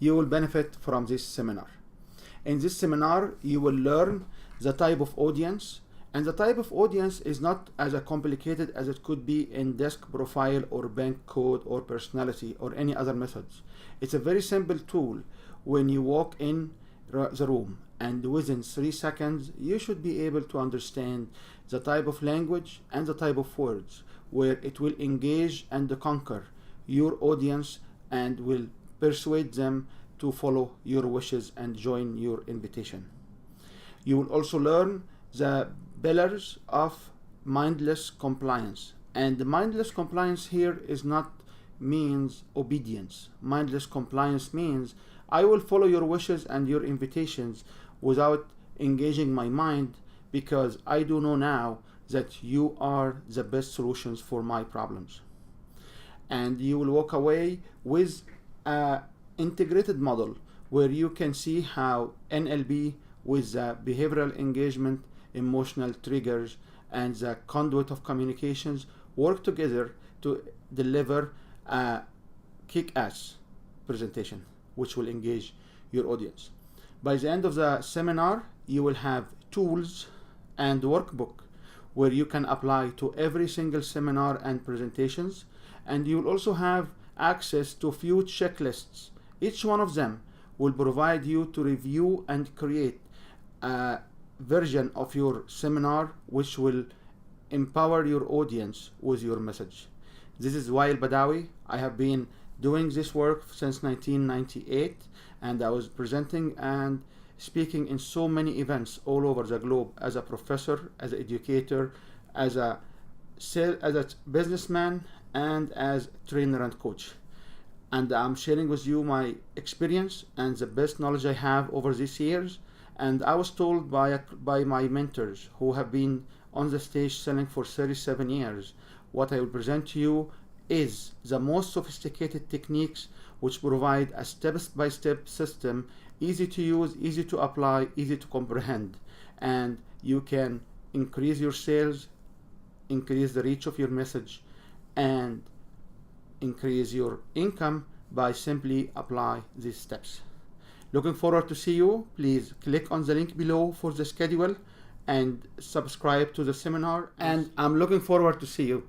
you will benefit from this seminar. In this seminar, you will learn the type of audience, and the type of audience is not as complicated as it could be in desk profile or bank code or personality or any other methods. It's a very simple tool. When you walk in the room, and within 3 seconds, you should be able to understand the type of language and the type of words where it will engage and conquer your audience and will persuade them to follow your wishes and join your invitation. You will also learn the pillars of mindless compliance. And the mindless compliance here is not means obedience. Mindless compliance means I will follow your wishes and your invitations without engaging my mind, because I do know now that you are the best solutions for my problems. And you will walk away with an integrated model where you can see how NLP with the behavioral engagement, emotional triggers, and the conduit of communications work together to deliver a kick-ass presentation which will engage your audience. By the end of the seminar, you will have tools and workbook where you can apply to every single seminar and presentations, and you will also have access to few checklists. Each one of them will provide you to review and create a version of your seminar which will empower your audience with your message. This is Wael Badawi. I have been doing this work since 1998, and I was presenting and speaking in so many events all over the globe as a professor, as an educator, as a businessman, and as trainer and coach. And I'm sharing with you my experience and the best knowledge I have over these years. And I was told by my mentors who have been on the stage selling for 37 years, what I will present to you is the most sophisticated techniques which provide a step-by-step system, easy to use, easy to apply, easy to comprehend. And you can increase your sales, increase the reach of your message, and increase your income by simply apply these steps. Looking forward to see you. Please click on the link below for the schedule and subscribe to the seminar, and I'm looking forward to see you.